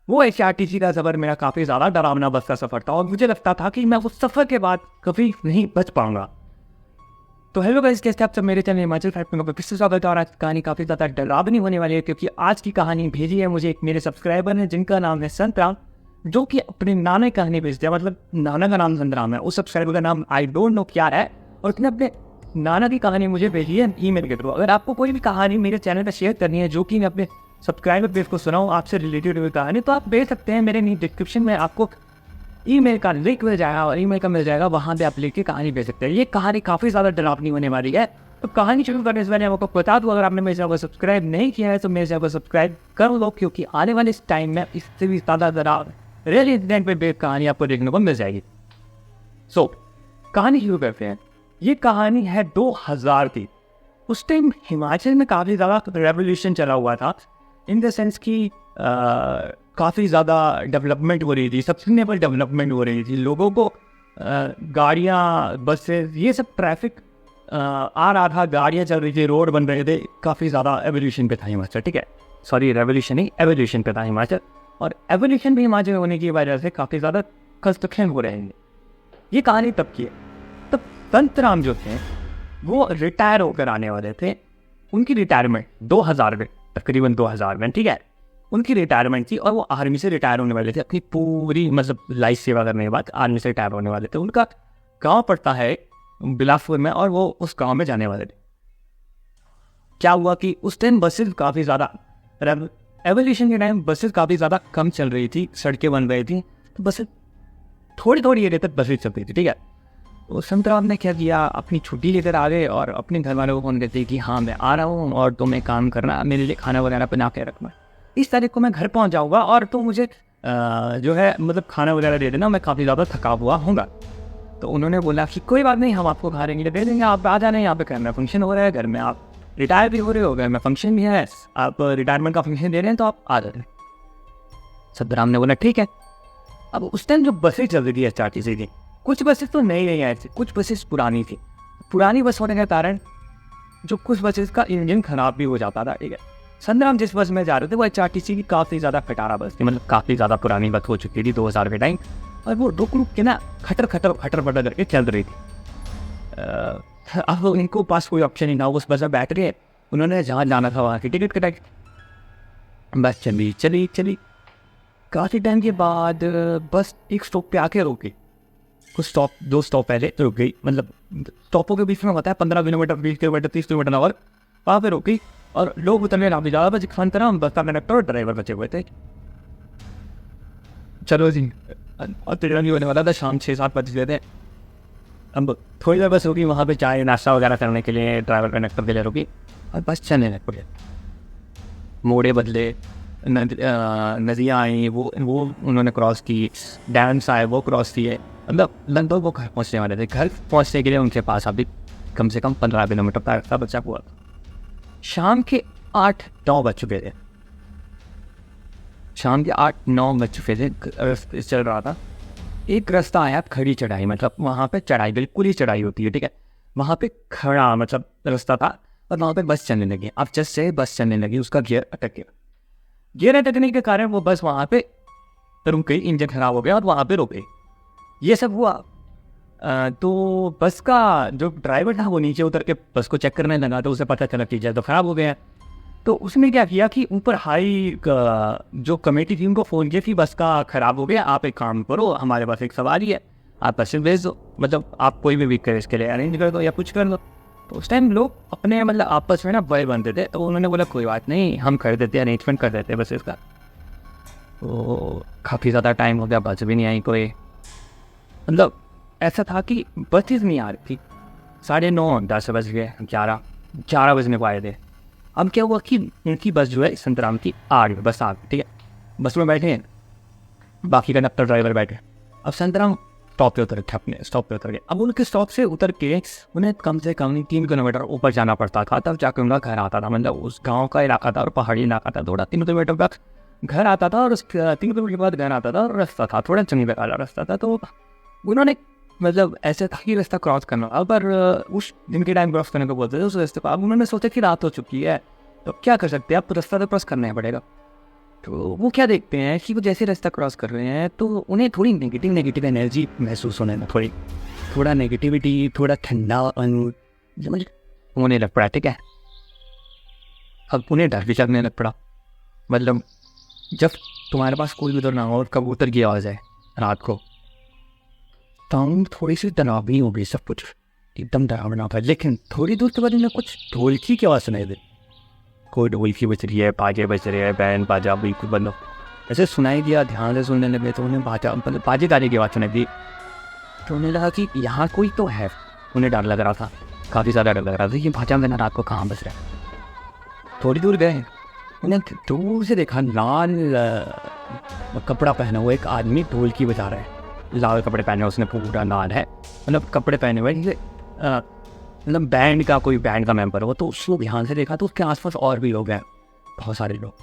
वो HRTC का सफ़र मेरा काफ़ी ज़्यादा डरावना बस का सफ़र था और मुझे लगता था कि मैं उस सफ़र के बाद कभी नहीं बच पाऊँगा। तो हेलो गाइस, कैसे आप सब मेरे चैनल हिमाचल फैक्ट में फिर से स्वागत है। और आज कहानी काफ़ी ज़्यादा डरावनी होने वाली है, क्योंकि आज की कहानी भेजी है मुझे एक मेरे सब्सक्राइबर ने, जिनका नाम है संतराम, जो कि अपने नाना की कहानी भेजते हैं। मतलब नाना का नाम संतराम है, उस सब्सक्राइबर का नाम आई डोंट नो क्या है, और उसने अपने नाना की कहानी मुझे भेजी है ईमेल के थ्रू। अगर आपको कोई भी कहानी मेरे चैनल पर शेयर करनी है जो कि मैं अपने सब्सक्राइबर पेज को सुनाऊँ आपसे रिलेटेड हुई कहानी, तो आप भेज सकते हैं। मेरे डिस्क्रिप्शन में आपको ईमेल का लिंक मिल जाएगा और ईमेल का मिल जाएगा, वहाँ पे आप लिख के कहानी भेज सकते हैं। ये कहानी काफ़ी ज़्यादा डरावनी होने वाली है। तो कहानी शुरू करने से पहले आपको बता दूँ, अगर आपने मेरे चैनल को सब्सक्राइब नहीं किया है तो मेरे चैनल को सब्सक्राइब कर लो, क्योंकि आने वाले इस टाइम में इससे भी ज़्यादा रियल इंसिडेंट पे बेस्ड कहानी आपको देखने को मिल जाएगी। सो कहानी शुरू करते हैं। ये कहानी है 2000 की। उस टाइम हिमाचल में काफ़ी ज़्यादा रेवोल्यूशन चला हुआ था, इन द सेंस कि काफ़ी ज़्यादा डेवलपमेंट हो रही थी, सस्टेनेबल डेवलपमेंट हो रही थी। लोगों को गाड़ियाँ, बसेस, ये सब ट्रैफिक आ रहा था, गाड़ियाँ चल रही थी, रोड बन रहे थे। काफ़ी ज़्यादा एवोल्यूशन पे था हिमाचल, ठीक है, सॉरी रेवोल्यूशन नहीं, एवोल्यूशन पे था हिमाचल। और एवोल्यूशन भी हिमाचल होने की वजह से काफ़ी ज़्यादा कंस्ट्रक्शन हो रहे हैं। ये कहानी तब की है। तब संतराम जो थे वो रिटायर होकर आने वाले थे। उनकी रिटायरमेंट 2000 में, तकरीबन 2000 में, ठीक है, उनकी रिटायरमेंट थी। और वो आर्मी से रिटायर होने वाले थे, अपनी पूरी मतलब लाइफ सेवा करने के बाद आर्मी से रिटायर होने वाले थे। उनका गांव पड़ता है बिलासपुर में, और वो उस गांव में जाने वाले थे। क्या हुआ कि उस टाइम बसेस काफ़ी ज़्यादा, एवोल्यूशन के टाइम बसेस काफ़ी ज़्यादा कम चल रही थी, सड़कें बन रही थी, तो बसेस थोड़ी थोड़ी एरिया तक बसेस चलती थी, ठीक है। तो संतराम ने क्या किया, अपनी छुट्टी लेकर आ गए और अपने घर वालों को फोन करते कि हाँ मैं आ रहा हूँ और तुम्हें काम करना, मेरे लिए खाना वगैरह बना के रखना, इस तारीख को मैं घर पहुँच जाऊँगा और तो मुझे जो है मतलब खाना वगैरह दे देना, मैं काफ़ी ज़्यादा थका हुआ होऊंगा। तो उन्होंने बोला कि कोई बात नहीं, हम आपको खाने के लिए दे देंगे, आप आ जाने, यहाँ पे घर में फंक्शन हो रहा है, घर में आप रिटायर भी हो रहे हो, घर में फंक्शन भी है, आप रिटायरमेंट का फंक्शन दे रहे हैं, तो आप आ जाए। संतराम ने बोला ठीक है। अब उस टाइम जो बसें चल रही थी HRTC की, कुछ बसेस तो नई नई आई थी, कुछ बसेस पुरानी थी। पुरानी बस होने के कारण जो कुछ बसेस का इंजन खराब भी हो जाता था, ठीक है। संतराम जिस बस में जा रहे थे वो HRTC की काफ़ी ज़्यादा खटारा बस थी, मतलब काफ़ी ज़्यादा पुरानी बस हो चुकी थी 2000 के टाइम, और वो रुक रुक के ना खटर खटर खटर पटर करके चल रही थी। अब इनको पास कोई ऑप्शन नहीं था, उस बस में बैठ गए, उन्होंने जहाँ जाना था वहाँ की टिकट कटाई, बस चली चली चली। काफ़ी टाइम के बाद बस एक स्टॉप पे आके रुकी, कुछ स्टॉप, 2 स्टॉप पहले रुक गई, मतलब स्टॉपों के बीच में होता है 15 किलोमीटर, 20 किलोमीटर, 30 किलोमीटर आवर, वहाँ पे रुकी और लोग उतरने ना भी ज़्यादा, बस संतराम, बस का कंडक्टर और ड्राइवर बचे हुए थे। चलो जी, और तिरंगा नहीं होने वाला था, शाम 6-7 बज गए थे। अब थोड़ी देर बस रुकी, वहाँ पे चाय नाश्ता वगैरह करने के लिए, ड्राइवर कंडक्टर के लिए रुकी, और बस चलने लग पड़े। मोड़े बदले, नदियाँ आई, वो उन्होंने क्रॉस की, डैम्स आए, वो क्रॉस किए, मतलब लगभग वो घर पहुँचने वाले थे। घर पहुँचने के लिए उनके पास अभी कम से कम 15 किलोमीटर का रास्ता बचा हुआ था। शाम के 8-9 बज चुके थे, शाम के 8-9 बज चुके थे, चल रहा था। एक रास्ता आया खड़ी चढ़ाई, मतलब वहाँ पे चढ़ाई, बिल्कुल ही चढ़ाई होती है, ठीक है, वहाँ पे खड़ा मतलब रास्ता था, और वहाँ पे बस चलने लगी। अब जस्ट से बस चलने लगी, उसका गियर अटक गया। गियर अटकने के कारण वो बस वहाँ पे रुक गई, इंजन खराब हो गया और वहाँ पे रुक गई। ये सब हुआ। तो बस का जो ड्राइवर था वो नीचे उतर के बस को चेक करने लगा, तो उसे पता चला कि जैसे तो ख़राब हो गया। तो उसने क्या किया कि ऊपर हाई जो कमेटी थी उनको फ़ोन किया कि बस का ख़राब हो गया, आप एक काम करो, हमारे पास एक सवारी है, आप बस भेज दो, मतलब आप कोई भी व्हीकल इसके लिए अरेंज कर दो या कुछ कर दो। तो उस टाइम लोग अपने मतलब आपस में ना बड़े बनते थे, तो उन्होंने बोला कोई बात नहीं, हम कर देते, अरेंजमेंट कर देते बस इसका। तो काफ़ी ज़्यादा टाइम हो गया, बस भी नहीं आई कोई, मतलब ऐसा था कि बसेस नहीं आ रही थी। 9:30 10 बज गए, 11 बजने को आए थे। अब क्या हुआ कि उनकी बस जो है संतराम की आ गई, बस आ गई, ठीक है, बस में बैठे हैं, बाकी कंडक्टर ड्राइवर बैठे। अब संतराम स्टॉप पे उतर गए, अपने स्टॉप पे उतर गए। अब उनके स्टॉप से उतर के उन्हें कम से कम 3 किलोमीटर ऊपर जाना पड़ता था, तब जाकर उनका घर आता था। मतलब उस गाँव का इलाका था और पहाड़ी इलाका था, थोड़ा 3 किलोमीटर का घर आता था, और उस 3 किलोमीटर के बाद घर आता था, और रास्ता था थोड़ा जंगल वाला रास्ता था। तो उन्होंने मतलब ऐसे था कि रास्ता क्रॉस करना, अगर उस दिन के टाइम क्रॉस करने को बोलते थे उस रास्ते को। अब उन्होंने सोचा कि रात हो चुकी है, तो क्या कर सकते हैं, अब तो रास्ता तो क्रॉस करना ही पड़ेगा। तो वो क्या देखते हैं कि वो जैसे रास्ता क्रॉस कर रहे हैं तो उन्हें थोड़ी नेगेटिव एनर्जी महसूस होने में, थोड़ा नेगेटिविटी, थोड़ा ठंडा समझ होने लग पड़ा। ठीक है, अब उन्हें डर भी लगने लग पड़ा। मतलब जब तुम्हारे पास कोई उधर ना हो और कबूतर की आवाज़ है रात को, तो थोड़ी सी डरावनी हो गई, सब कुछ एकदम डरावना था। लेकिन थोड़ी दूर के बाद उन्हें कुछ ढोलकी की आवाज़ सुनाई दी। कोई ढोलकी बज रही है, बाजे बज रहे हैं, बैंड बाजा बिल्कुल बंद हो। ऐसे सुनाई दिया, ध्यान से सुनने लगे तो उन्हें बाजे गाने की आवाज़ सुनाई दी। तो उन्हें लगा कि यहाँ कोई तो है। उन्हें डर लग रहा था, काफ़ी ज़्यादा डर लग रहा था कि बाजा गाना रात को कहाँ बज रहा है। थोड़ी दूर गए, उन्हें दूर से देखा लाल कपड़ा पहना हुआ एक आदमी ढोलकी बजा रहा है। लाल कपड़े पहने, उसने पूरा लाल है, मतलब कपड़े पहने हुए, मतलब बैंड का मेंबर हो। तो उसको ध्यान से देखा तो उसके आसपास और भी लोग हैं, बहुत सारे लोग।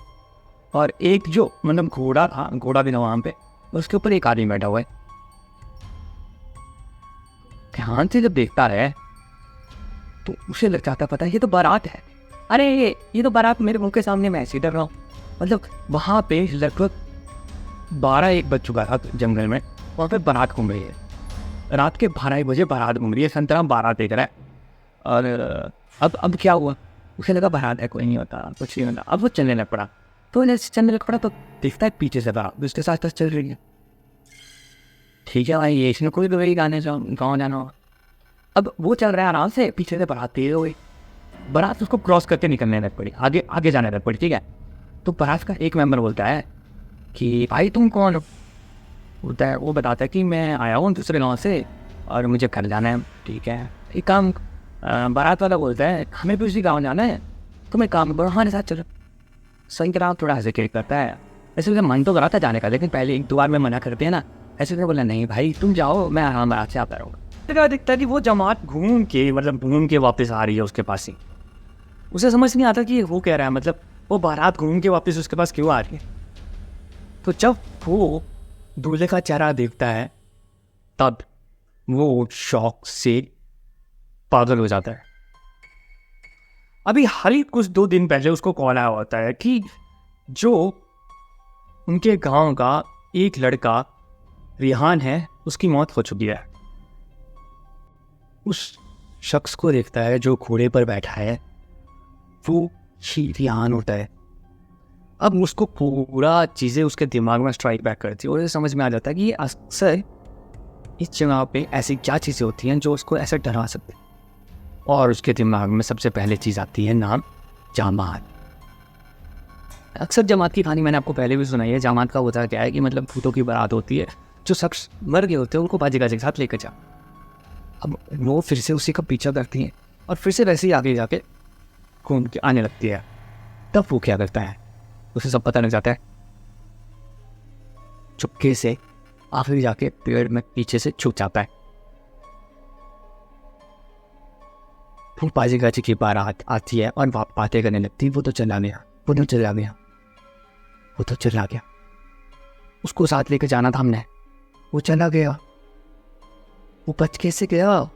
और एक जो मतलब घोड़ा भी था वहाँ पे, उसके ऊपर एक आदमी बैठा हुआ है। ध्यान से जब देखता रहे तो उसे लग जाता, पता है ये तो बारात है। अरे ये तो बारात मेरे मुंह के सामने, मैं ऐसे डर रहा हूँ। मतलब वहाँ पे लगभग 12-1 बज चुका था जंगल में, वहाँ पे बारात घूम रही है। रात के 12 बजे बारात घूम रही है, संतरा बारात देख रहा है। और अब क्या हुआ, उसे लगा बारात है, कोई नहीं होता, कुछ नहीं होता। अब वो चलने लग पड़ा, तो चलने लग पड़ा तो दिखता है पीछे से बारात उसके साथ चल रही है। ठीक है भाई, ये इसने कोई भी गाने गाँव जाना हो। अब वो चल रहा है आराम से, पीछे से बारात तेज हो गई। बारात उसको क्रॉस करके निकलने लग पड़ी, आगे जाने लग पड़ी। ठीक है, तो बारात का एक मेंबर बोलता है कि भाई तुम कौन हो? बोलता है, वो बताता है कि मैं आया हूँ दूसरे गांव से और मुझे घर जाना है। ठीक है, एक काम, बारात वाला बोलता है हमें भी उसी गाँव जाना है, तुम एक काम करो हमारे साथ चलो। सही तरह थोड़ा हेजिटेट करता है, ऐसे मुझे मन तो करा था जाने का, लेकिन पहले 1-2 बार में मना करते हैं ना, ऐसे तो बोला नहीं भाई तुम जाओ, मैं आराम बारात से आता रहूँगा। दिखता है कि वो जमात घूम के वापस आ रही है उसके पास ही। उसे समझ नहीं आता कि वो कह रहा है, मतलब वो बारात घूम के वापस उसके पास क्यों आ रही है। तो जब वो दूल्हे का चेहरा देखता है तब वो शौक से पागल हो जाता है। अभी हाल ही कुछ 2 दिन पहले उसको कॉल आया होता है कि जो उनके गांव का एक लड़का रिहान है, उसकी मौत हो चुकी है। उस शख्स को देखता है जो घोड़े पर बैठा है, वो ही रिहान होता है। अब उसको पूरा चीज़ें उसके दिमाग में स्ट्राइक बैक करती है और उसे समझ में आ जाता है कि ये अक्सर इस जगह पे ऐसी क्या चीज़ें होती हैं जो उसको ऐसे डरा सकते हैं। और उसके दिमाग में सबसे पहले चीज़ आती है नाम जामात। अक्सर जमात की कहानी मैंने आपको पहले भी सुनाई है। जामात का होता क्या है कि मतलब भूतों की बारात होती है, जो शख्स मर गए होते हैं उनको बाजी गाजी के साथ लेकर जा। अब वो फिर से उसी का पीछा करती हैं और फिर से वैसे ही आगे जाके घूम के आने लगती है। तब वो क्या करता है, उसे सब पता लग जाता है। चुपके से आखिर जाके पेड़ में पीछे से छुप जाता है। फिर बाजी गाजी की बारात आती है और बातें करने लगती है। वो तो चला गया, उसको साथ लेकर जाना था हमने, वो चला गया, वो बच कैसे गया।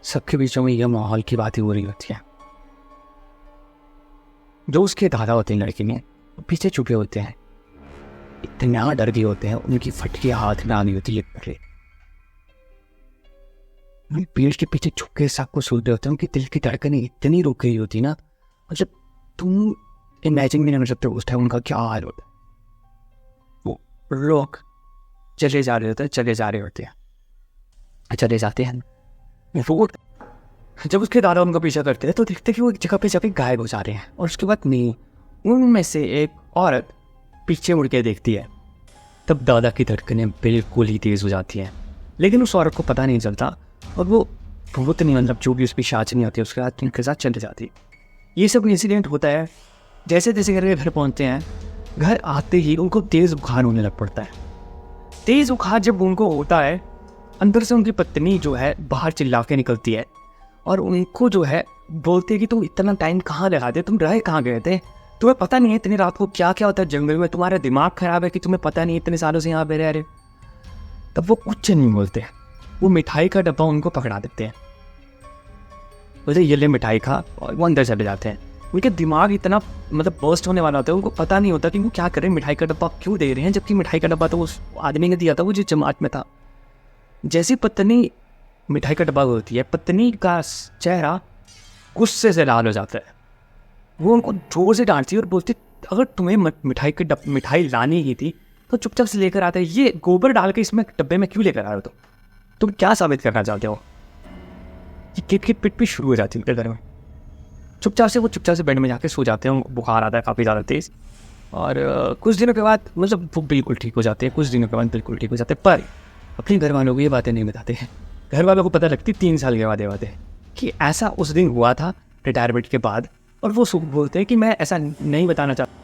सबके बीचों में यह माहौल की बातें हो रही होती है। जो उसके दादा होते हैं लड़के में, वो पीछे छुपे होते हैं, इतना डर गए होते हैं, उनकी फटकी हाथ में आनी होती है। पेड़ के पीछे छुप के सबको सुन रहे होते हैं। उनकी दिल की धड़कनें इतनी रुक गई होती ना, मतलब तुम इमेजिन भी नहीं कर सकते उस टाइम उनका क्या हाल होता है। वो लोग चले जा रहे होते हैं। वो जब उसके दादा उनका पीछा करते हैं तो देखते हैं कि वो एक जगह पे जाके गायब हो जा रहे हैं। और उसके बाद नहीं, उनमें से एक औरत पीछे मुड़ के देखती है। तब दादा की धड़कनें बिल्कुल ही तेज़ हो जाती हैं, लेकिन उस औरत को पता नहीं चलता और वो भूत नहीं, मतलब जो भी उस पर शाच नहीं होती उसके साथ उनके साथ चले जाती। ये सब इंसिडेंट होता है। जैसे जैसे करके घर पहुँचते हैं, घर आते ही उनको तेज़ बुखार होने लग पड़ता है। तेज़ बुखार जब उनको होता है, अंदर से उनकी पत्नी जो है बाहर चिल्ला के निकलती है और उनको जो है बोलते हैं कि तुम इतना टाइम कहाँ लगा दे, तुम रह कहाँ गए थे, तुम्हें पता नहीं है इतनी रात को क्या क्या होता है जंगल में, तुम्हारा दिमाग खराब है कि तुम्हें पता नहीं इतने सालों से यहाँ पे रह रहे। तब वो कुछ नहीं बोलते, वो मिठाई का डब्बा उनको पकड़ा देते हैं, बोलते ये ले मिठाई खा, और वो अंदर चले जाते हैं। उनके दिमाग इतना मतलब बर्स्ट होने वाला होता है, उनको पता नहीं होता कि वो क्या करें, मिठाई का डब्बा क्यों दे रहे हैं, जबकि मिठाई का डब्बा तो उस आदमी ने दिया था वो जो जमात में था। जैसी पत्नी मिठाई का डब्बा होती है, पत्नी का चेहरा गुस्से से लाल हो जाता है। वो उनको जोर से डांटती है और बोलती, अगर तुम्हें मिठाई लानी ही थी तो चुपचाप से लेकर आते, ये गोबर डाल के इसमें डब्बे में क्यों लेकर आ रहे हो तुम क्या साबित करना चाहते हो। ये किट किट पिट भी शुरू हो जाती है उनके घर में। चुपचाप से बेड में जाके सो जाते हैं। बुखार आता है काफ़ी ज़्यादा तेज़, और कुछ दिनों के बाद मतलब वो बिल्कुल ठीक हो जाते हैं। कुछ दिनों के बाद बिल्कुल ठीक हो जाते हैं, पर अपने घर वालों को ये बातें नहीं बताते हैं। घर वालों को पता लगती 3 साल के बाद ये बातें कि ऐसा उस दिन हुआ था रिटायरमेंट के बाद, और वो बोलते हैं कि मैं ऐसा नहीं बताना चाहता।